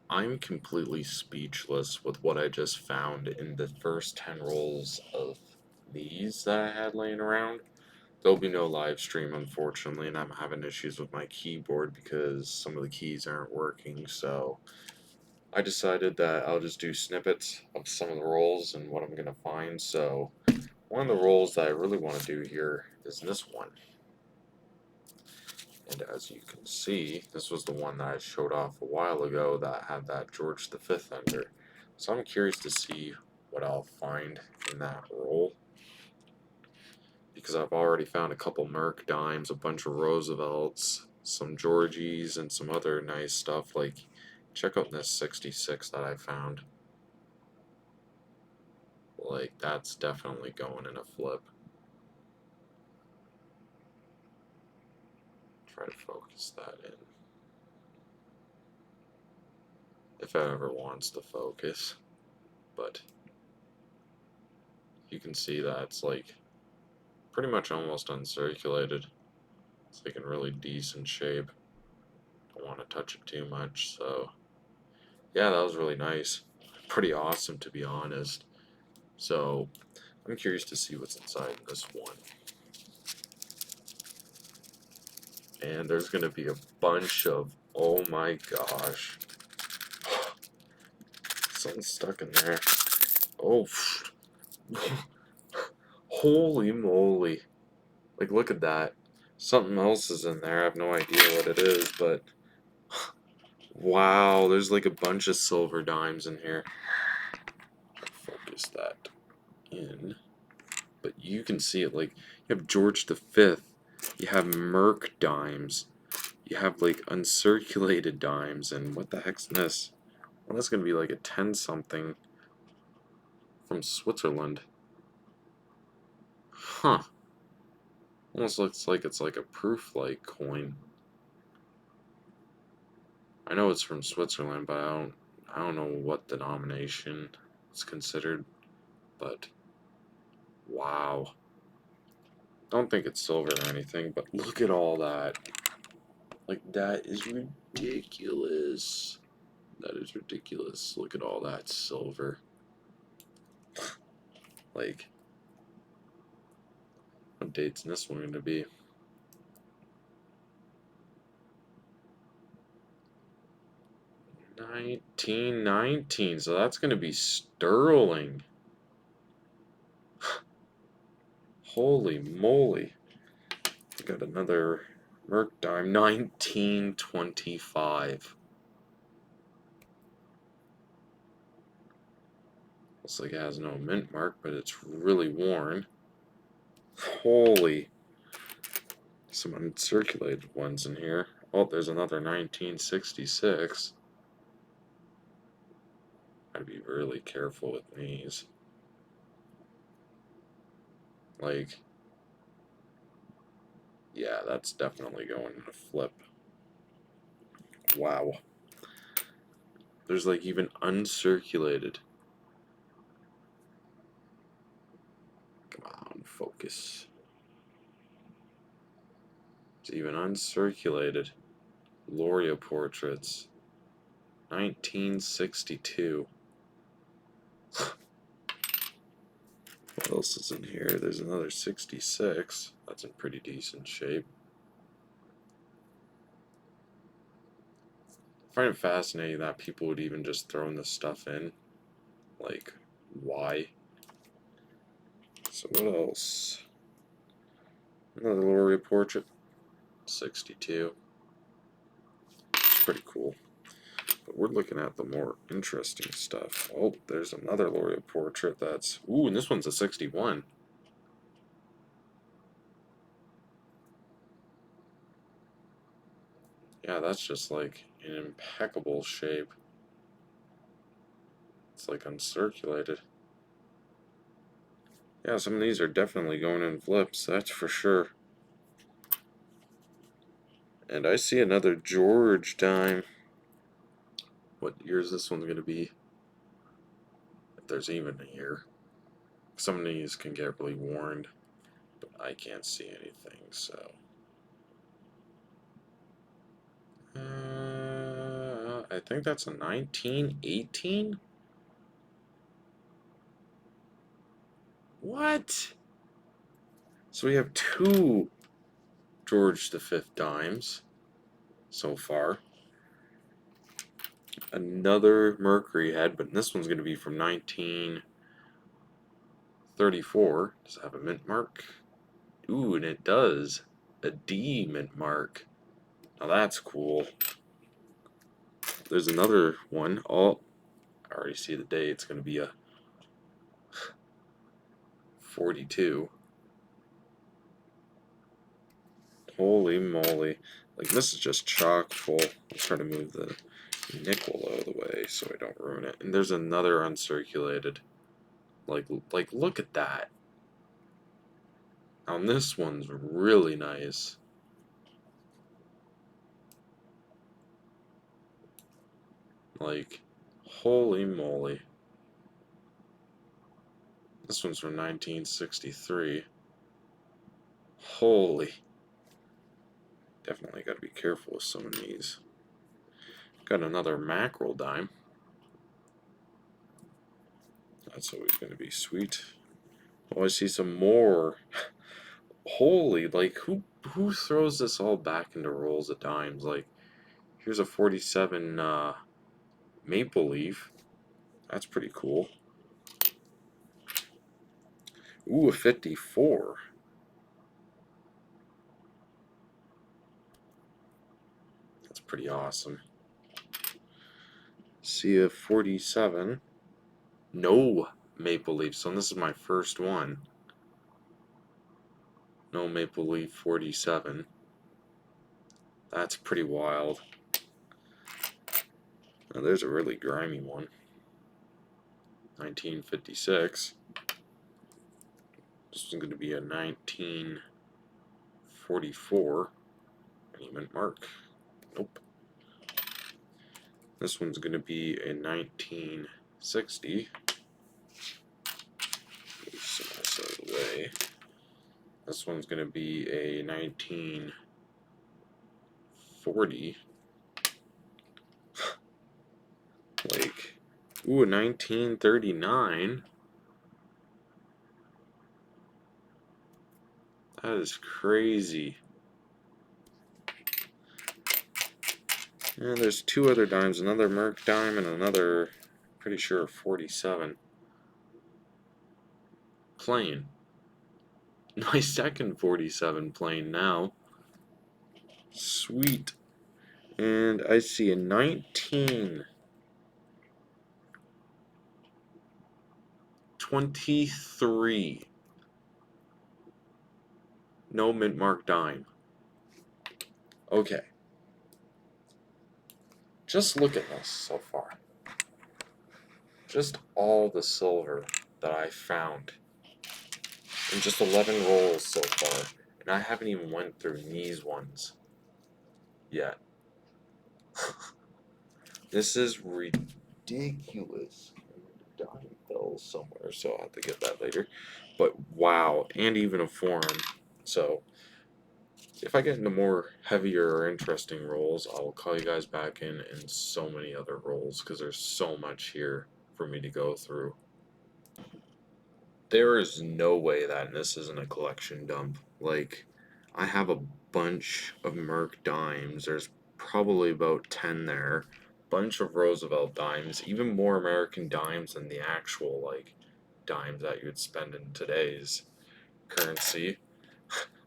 I'm completely speechless with what I just found in the first 10 rolls of these that I had laying around. There'll be no live stream, unfortunately, and I'm having issues with my keyboard because some of the keys aren't working, so I decided that I'll just do snippets of some of the rolls and what I'm going to find. So, one of the rolls that I really want to do here is this one. And as you can see, this was the one that I showed off a while ago that had that George V under. So I'm curious to see what I'll find in that roll. Because I've already found a couple Merc dimes, a bunch of Roosevelts, some Georgies, and some other nice stuff. Like, check out this 66 that I found. Like, that's definitely going in a flip. Try to focus that in. If it ever wants to focus. But you can see that it's like pretty much almost uncirculated. It's like in really decent shape. Don't want to touch it too much, so yeah, that was really nice. Pretty awesome, to be honest. So I'm curious to see what's inside this one. And there's gonna be a bunch of, oh my gosh, something's stuck in there. Oh, holy moly! Like, look at that. Something else is in there. I have no idea what it is, but wow, there's like a bunch of silver dimes in here. Focus that in. But you can see it, like, you have George V, you have Merc dimes, you have like uncirculated dimes, and what the heck's this? Well, that's gonna be like a 10 something from Switzerland. Huh. Almost looks like it's like a proof like coin. I know it's from Switzerland, but I don't know what denomination it's considered, but wow. Don't think it's silver or anything, but look at all that. Like, that is ridiculous. That is ridiculous. Look at all that silver. Like, what date's this one going to be? 1919. So that's going to be sterling. Holy moly. Got another Merc dime. 1925. Looks like it has no mint mark, but it's really worn. Holy. Some uncirculated ones in here. Oh, there's another 1966. Gotta be really careful with these. Like, yeah, that's definitely going in a flip. Wow. There's like even uncirculated. Come on, focus. It's even uncirculated. Loria portraits. 1962. What else is in here? There's another 66. That's in pretty decent shape. I find it fascinating that people would even just throw this stuff in. Like, why? So what else? Another Loria portrait. 62. It's pretty cool. But we're looking at the more interesting stuff. Oh, there's another Loria portrait that's... Ooh, and this one's a 61. Yeah, that's just like in impeccable shape. It's like uncirculated. Yeah, some of these are definitely going in flips, that's for sure. And I see another George dime. What year is this one's going to be? If there's even a year. Some of these can get really worn, but I can't see anything, so... I think that's a 1918? What? So we have two George V dimes so far. Another Mercury head, but this one's going to be from 1934. Does it have a mint mark? Ooh, and it does. A D mint mark. Now that's cool. There's another one. Oh, I already see the date. It's going to be a 42. Holy moly. Like, this is just chock full. Let's try to move the nickel out of the way so I don't ruin it. And there's another uncirculated. Like look at that. Now this one's really nice. Like, holy moly. This one's from 1963. Holy. Definitely got to be careful with some of these. Got another mackerel dime. That's always going to be sweet. Oh, I see some more. Holy, like, who throws this all back into rolls of dimes? Like, here's a 47 maple leaf. That's pretty cool. Ooh, a 54. That's pretty awesome. See a 47. No maple leaf. So this is my first one. No maple leaf 47. That's pretty wild. Now there's a really grimy one. 1956. This is going to be a 1944. Any mint mark? Nope. This one's going to be a 1960. Move some of this out of the way. This one's going to be a 1940. Like, ooh, a 1939. That is crazy. And there's two other dimes, another Merc dime and another, pretty sure, 47. Plain. My second 47 plain now. Sweet. And I see a 1923. No mint mark dime. Okay. Just look at this so far. Just all the silver that I found in just 11 rolls so far. And I haven't even went through these ones yet. This is ridiculous. Dime fell somewhere, so I'll have to get that later. But wow, and even a foreign. So if I get into more heavier or interesting rolls, I'll call you guys back in so many other rolls because there's so much here for me to go through. There is no way that this isn't a collection dump. Like, I have a bunch of Merc dimes. There's probably about 10 there. Bunch of Roosevelt dimes, even more American dimes than the actual, like, dimes that you'd spend in today's currency.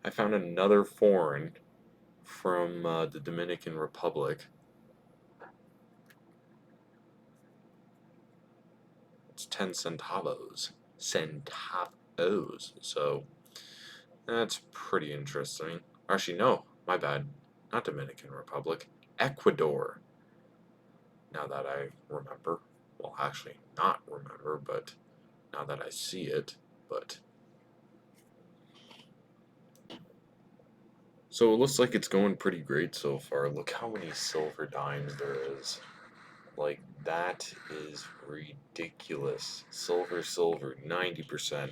I found another foreign from the Dominican Republic. It's 10 centavos. Centavos. So, that's pretty interesting. Actually, no, my bad. Not Dominican Republic. Ecuador. Now that I remember. Well, actually, not remember, but now that I see it. But. So it looks like it's going pretty great so far. Look how many silver dimes there is. Like, that is ridiculous. Silver, 90%.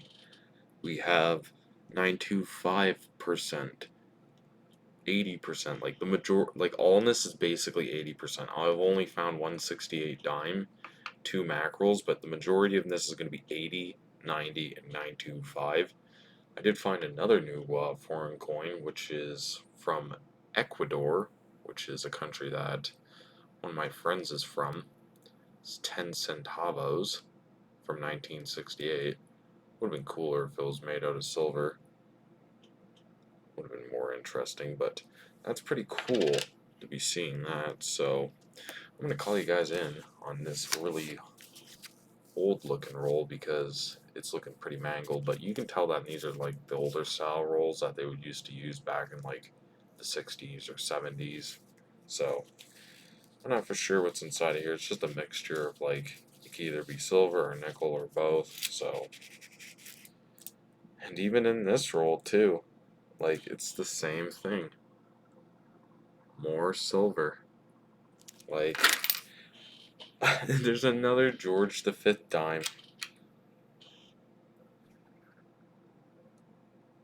We have 925%. 80%. Like the like allness is basically 80%. I've only found 168 dime, 2 mackerels, but the majority of this is going to be 80, 90, and 925. I did find another new foreign coin, which is from Ecuador, which is a country that one of my friends is from. It's 10 centavos from 1968. Would have been cooler if it was made out of silver. Would have been more interesting, but that's pretty cool to be seeing that. So I'm going to call you guys in on this really old looking roll because it's looking pretty mangled, but you can tell that these are like the older style rolls that they would used to use back in like the 60s or 70s. So I'm not for sure what's inside of here. It's just a mixture of like it could either be silver or nickel or both. So, and even in this roll too, like it's the same thing. More silver. Like there's another George V dime.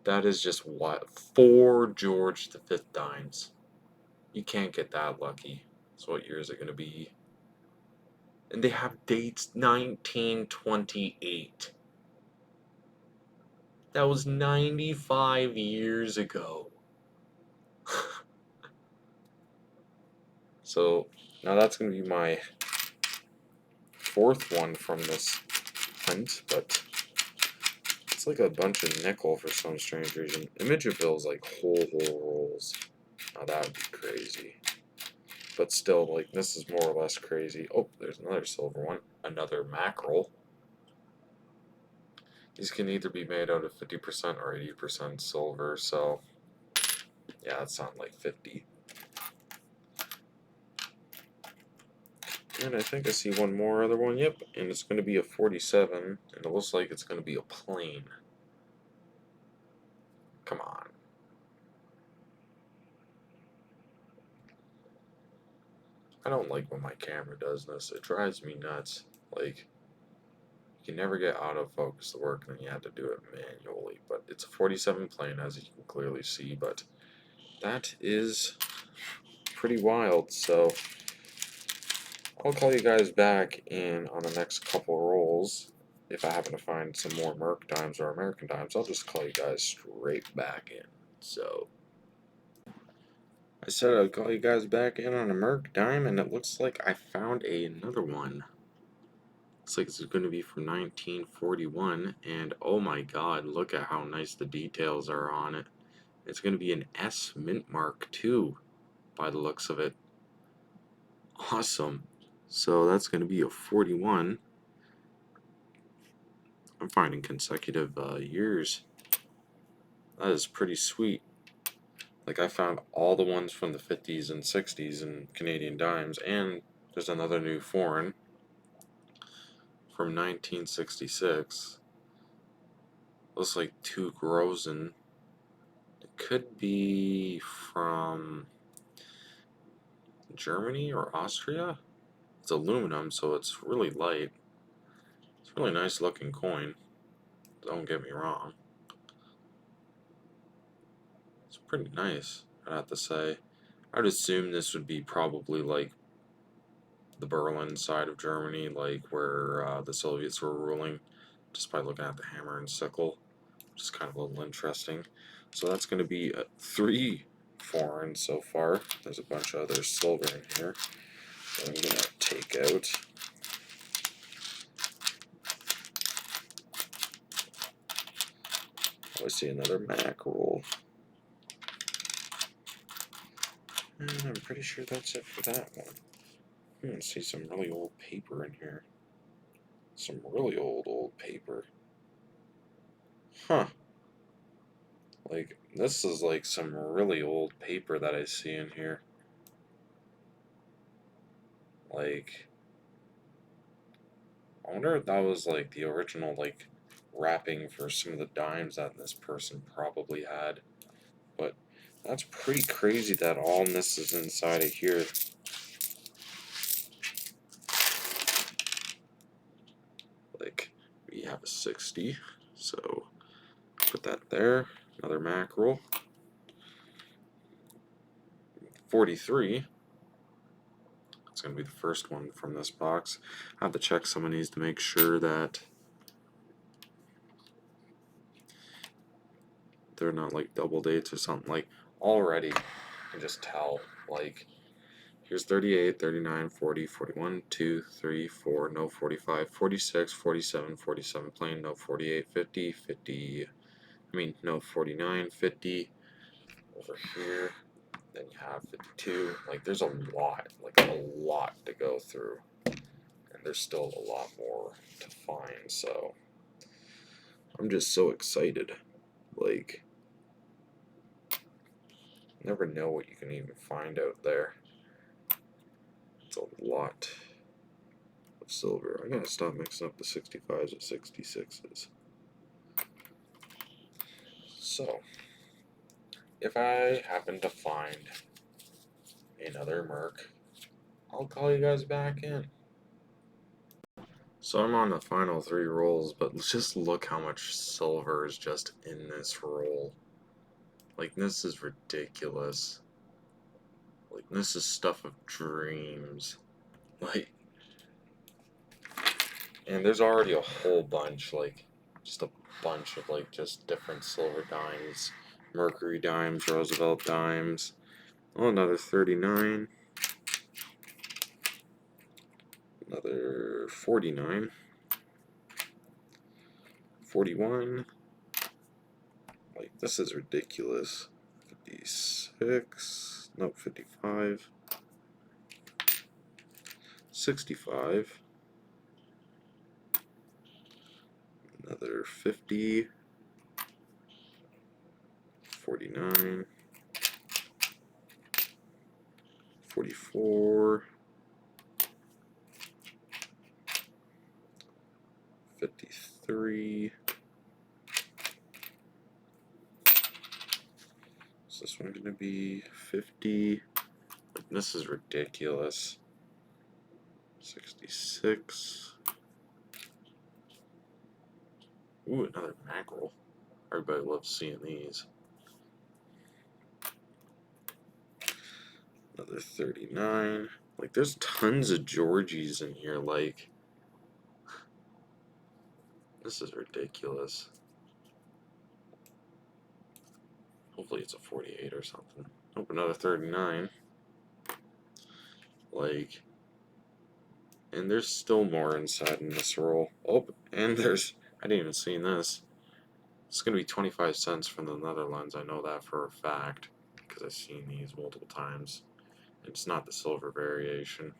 That is just what? 4 George V dimes. You can't get that lucky. So what year is it going to be? And they have dates 1928. That was 95 years ago. So now that's going to be my 4th one from this hunt, but it's like a bunch of nickel for some strange reason. Imageville's like whole rolls. Now that would be crazy. But still, like, this is more or less crazy. Oh, there's another silver one. Another mackerel. These can either be made out of 50% or 80% silver, so yeah, that sounds like 50. And I think I see one more other one, yep, and it's going to be a 47, and it looks like it's going to be a plane. Come on. I don't like when my camera does this. It drives me nuts. Like, you can never get autofocus to work, and then you have to do it manually. But it's a 47 plane, as you can clearly see, but that is pretty wild, so I'll call you guys back in on the next couple rolls. If I happen to find some more Merc dimes or American dimes, I'll just call you guys straight back in. So I said I'd call you guys back in on a Merc dime, and it looks like I found another one. Looks like it's going to be from 1941, and oh my god, look at how nice the details are on it. It's going to be an S Mint Mark II by the looks of it. Awesome. So that's going to be a 41. I'm finding consecutive years. That is pretty sweet. Like, I found all the ones from the 50s and 60s in Canadian dimes, and there's another new foreign from 1966. Looks like 2 Grozen. It could be from Germany or Austria. It's aluminum, so it's really light. It's a really nice looking coin. Don't get me wrong. It's pretty nice, I'd have to say. I'd assume this would be probably like the Berlin side of Germany, like where the Soviets were ruling, just by looking at the hammer and sickle, which is kind of a little interesting. So that's going to be 3 foreign so far. There's a bunch of other silver in here that I'm going to take out. I see another mackerel. And I'm pretty sure that's it for that one. I see some really old paper in here. Some really old paper. Huh. Like, this is like some really old paper that I see in here. Like, I wonder if that was like the original like wrapping for some of the dimes that this person probably had. But that's pretty crazy that all this is inside of here. Like, we have a 60, so put that there. Another mackerel. 43. It's going to be the first one from this box. I have to check some of these to make sure that they're not like double dates or something. Like already, I can just tell. Like here's 38, 39, 40, 41, 2, 3, 4, no 45, 46, 47, 47 plain, no 48, 50, 50. I mean, no 49, 50 over here. Then you have 52. Like there's a lot to go through. And there's still a lot more to find, so I'm just so excited. Like, never know what you can even find out there. It's a lot of silver. I gotta stop mixing up the 65s with 66s. So, if I happen to find another Merc, I'll call you guys back in. So I'm on the final 3 rolls, but just look how much silver is just in this roll. Like, this is ridiculous. Like, this is stuff of dreams. Like, and there's already a whole bunch, like, just a bunch of, like, just different silver dimes. Mercury dimes, Roosevelt dimes. Oh, another 39. Another 49. 41. Like, this is ridiculous. 56. Nope, 55. 65. Another 50. 49. 44. 53. Is this one gonna be 50? This is ridiculous. 66. Ooh, another mackerel. Everybody loves seeing these. Another 39. Like, there's tons of Georgies in here. Like, this is ridiculous. Hopefully it's a 48 or something. Oh, another 39. Like, and there's still more inside in this roll. Oh, and there's, I didn't even see this. It's going to be 25 cents from the Netherlands. I know that for a fact because I've seen these multiple times. It's not the silver variation.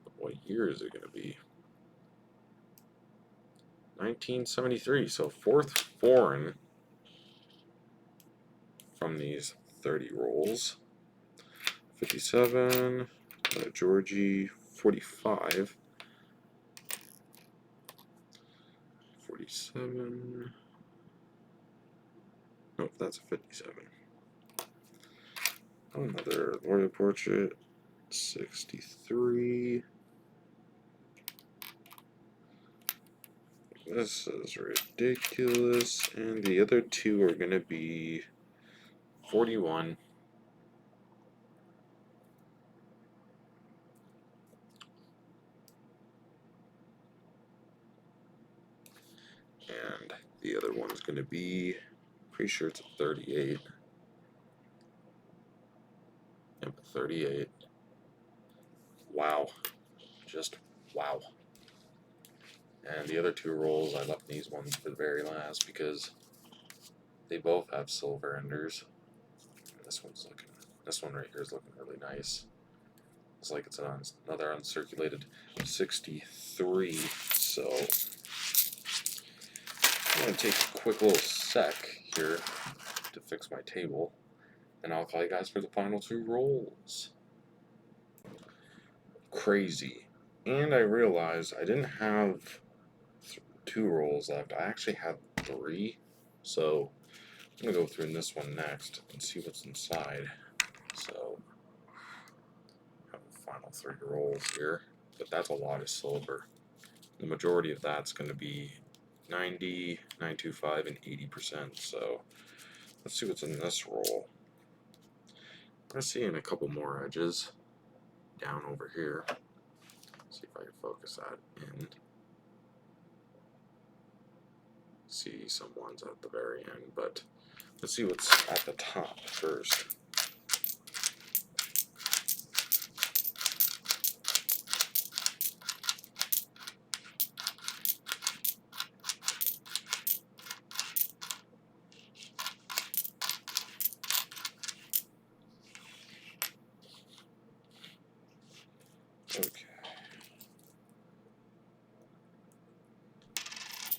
But what year is it going to be? 1973. So fourth foreign from these 30 rolls. 57. Georgie. 45. 47. Nope, that's a 57. Another Royal Portrait. 63. This is ridiculous. And the other two are going to be 41. And the other one's going to be, pretty sure it's a 38. Yep, 38. Wow. Just wow. And the other two rolls, I left these ones for the very last because they both have silver enders. And this one right here is looking really nice. It's like it's another uncirculated 63. So I'm going to take a quick little sec here to fix my table. And I'll call you guys for the final 2 rolls. Crazy. And I realized I didn't have 2 rolls left. I actually have 3. So I'm going to go through this one next and see what's inside. So I have the final 3 rolls here. But that's a lot of silver. The majority of that's going to be 90, 925, and 80%. So let's see what's in this roll. I'm seeing a couple more edges down over here. See if I can focus that in. See some ones at the very end, but let's see what's at the top first. Okay.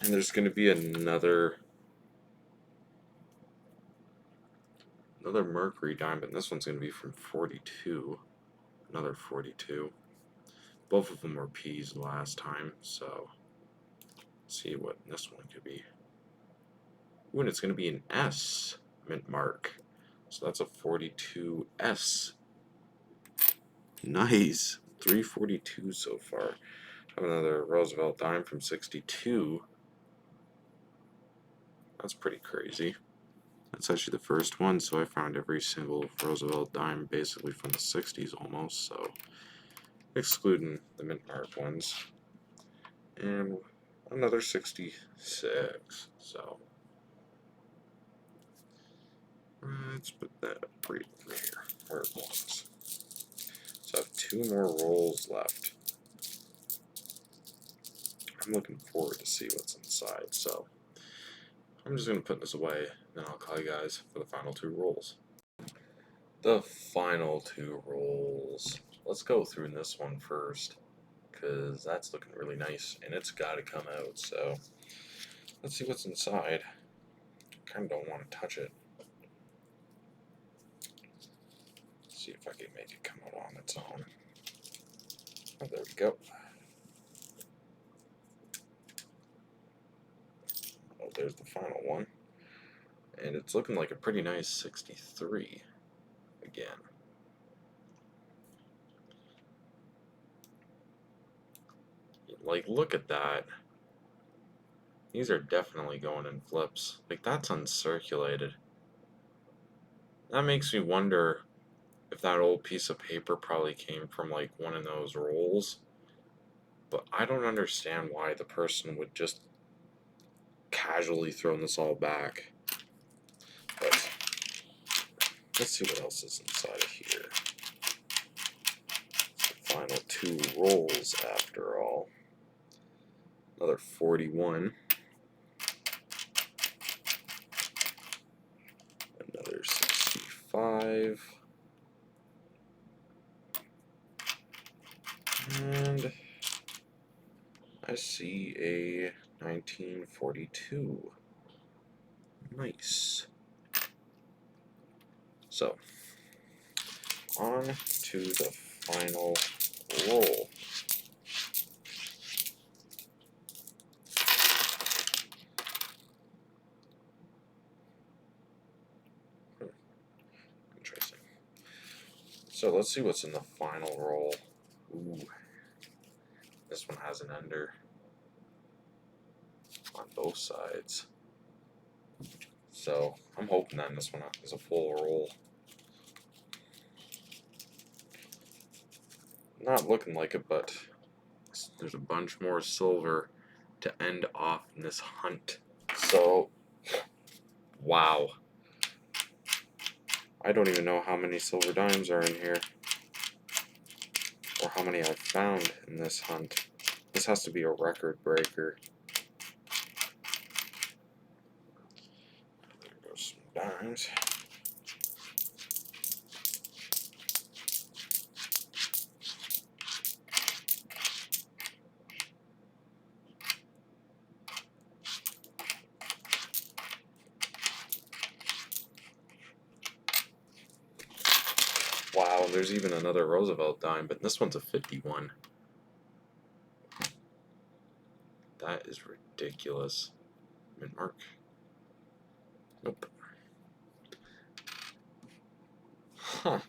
And there's going to be another Mercury diamond, but this one's going to be from 42. Another 42. Both of them were P's last time, so let's see what this one could be. Ooh, and it's going to be an S mint mark. So that's a 42S. Nice. 342 so far. Have another Roosevelt dime from 62. That's pretty crazy. That's actually the first one, so I found every single Roosevelt dime basically from the 60s almost, so excluding the mint mark ones. And another 66, so let's put that right over here where it belongs. So I have 2 more rolls left. I'm looking forward to see what's inside, so I'm just going to put this away, then I'll call you guys for the final 2 rolls. The final 2 rolls. Let's go through this one first, because that's looking really nice, and it's got to come out, so let's see what's inside. Kind of don't want to touch it. See if I can make it come out on its own. Oh, there we go. Oh, there's the final one. And it's looking like a pretty nice 63 again. Like, look at that. These are definitely going in flips. Like, that's uncirculated. That makes me wonder if that old piece of paper probably came from, like, one of those rolls. But I don't understand why the person would just casually throw this all back. But let's see what else is inside of here. It's the final 2 rolls after all. Another 41. Another 65. And I see a 1942. Nice. So, on to the final roll. Interesting. So let's see what's in the final roll. Ooh. This one has an ender on both sides. So I'm hoping that this one is a full roll. Not looking like it, but there's a bunch more silver to end off in this hunt. So, wow. I don't even know how many silver dimes are in here, or how many I've found in this hunt. This has to be a record breaker. There goes some dimes. Wow, and there's even another Roosevelt dime, but this one's a 51. That is ridiculous. Mint mark. Nope. Huh.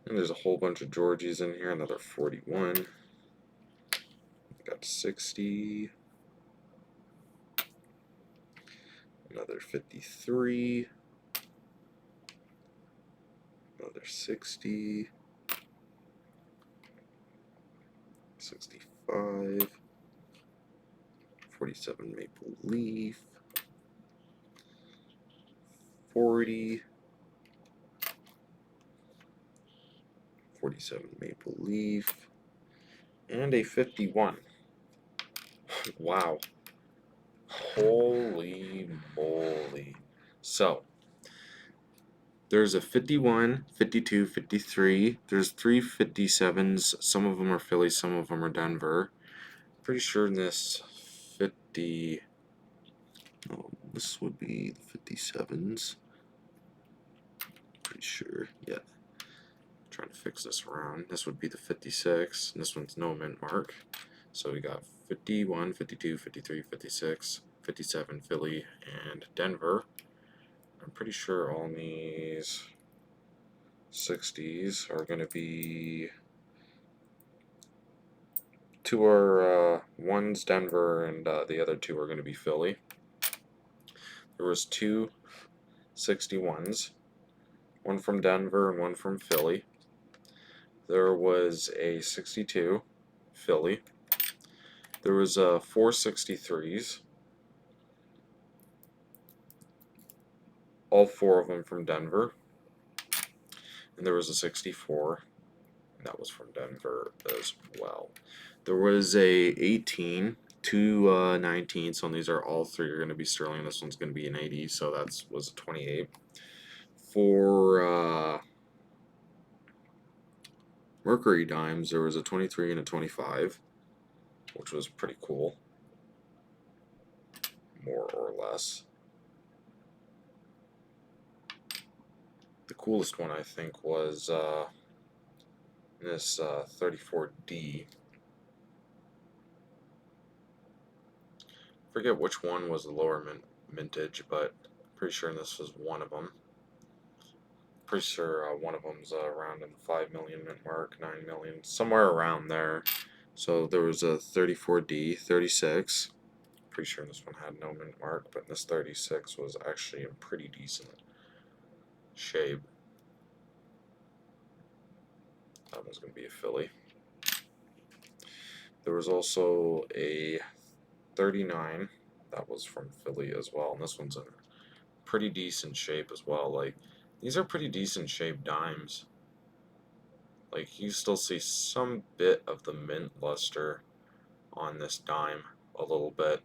And there's a whole bunch of Georgies in here. Another 41. Got 60. Another 53. Another 60, 65, 47 Maple Leaf, 40, 47 Maple Leaf, and a 51. Wow. Holy moly. So, there's a 51, 52, 53. There's 3 57s. Some of them are Philly, some of them are Denver. Pretty sure this 50... Oh, this would be the 57s. Pretty sure, yeah. Trying to fix this around. This would be the 56. And this one's no mint mark. So we got 51, 52, 53, 56, 57 Philly, and Denver. I'm pretty sure all these 60s are going to be... Two are, one's Denver, and the other two are going to be Philly. There was two 61s, one from Denver and one from Philly. There was a 62 Philly. There was 4 63s. All 4 of them from Denver. And there was a 64, and that was from Denver as well. There was a 18, 2 19s, and these are all 3 are going to be Sterling. This one's going to be an 80, so that was a 28. For Mercury dimes, there was a 23 and a 25, which was pretty cool, more or less. The coolest one, I think, was this 34D. Forget which one was the lower mintage, but pretty sure this was one of them. Pretty sure one of them's around in the 5 million mint mark, 9 million, somewhere around there. So there was a 34D, 36. Pretty sure this one had no mint mark, but this 36 was actually in pretty decent shape. That one's going to be a Philly. There was also a 39 that was from Philly as well, and this one's in pretty decent shape as well. Like, these are pretty decent shaped dimes. Like, you still see some bit of the mint luster on this dime, a little bit.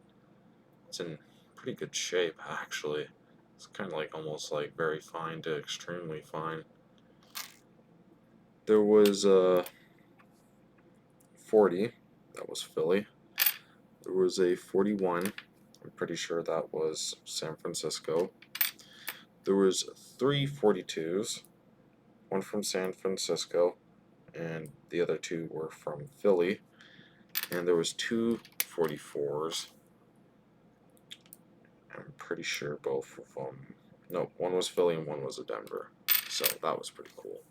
It's in pretty good shape, actually. It's kind of like almost like very fine to extremely fine. There was a 40, that was Philly. There was a 41, I'm pretty sure that was San Francisco. There was 3 42s, one from San Francisco, and the other 2 were from Philly. And there was 2 44s. I'm pretty sure both of them. No, one was Philly and one was a Denver. So that was pretty cool.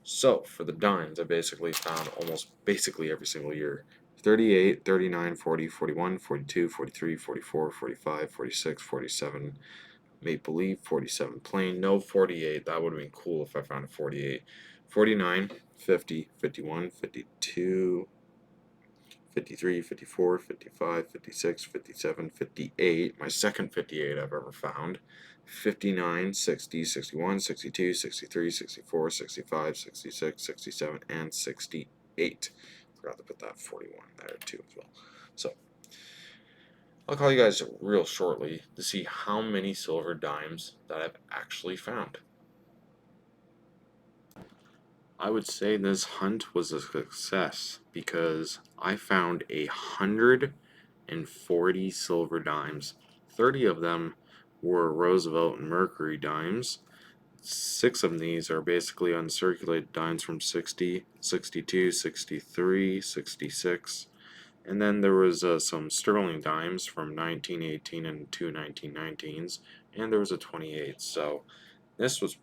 So for the dimes, I basically found almost basically every single year. 38, 39, 40, 41, 42, 43, 44, 45, 46, 47, Maple Leaf, 47 plain, no 48, that would have been cool if I found a 48, 49, 50, 51, 52, 53, 54, 55, 56, 57, 58, my second 58 I've ever found, 59, 60, 61, 62, 63, 64, 65, 66, 67, and 68. Forgot to put that 41 there too as well. So, I'll call you guys real shortly to see how many silver dimes that I've actually found. I would say this hunt was a success because I found 140 silver dimes. 30 of them were Roosevelt and Mercury dimes. 6 of these are basically uncirculated dimes from 60, 62, 63, 66. And then there was some sterling dimes from 1918 and 2 1919s. And there was a 28. So this was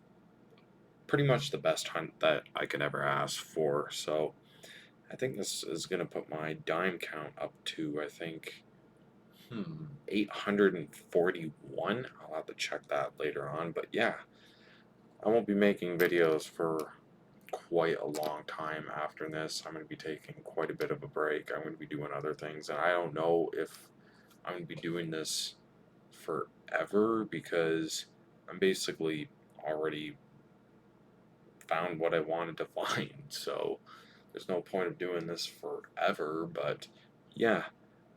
pretty much the best hunt that I could ever ask for. So I think this is going to put my dime count up to, I think, 841. I'll have to check that later on. But yeah, I won't be making videos for quite a long time after this. I'm going to be taking quite a bit of a break. I'm going to be doing other things, and I don't know if I'm going to be doing this forever because I'm basically already found what I wanted to find. So there's no point of doing this forever. But yeah,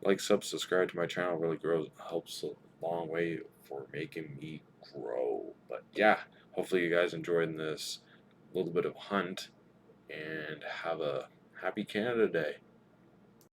like, subscribe to my channel really helps a long way for making me grow. But yeah, hopefully you guys enjoyed this little bit of hunt and have a happy Canada Day.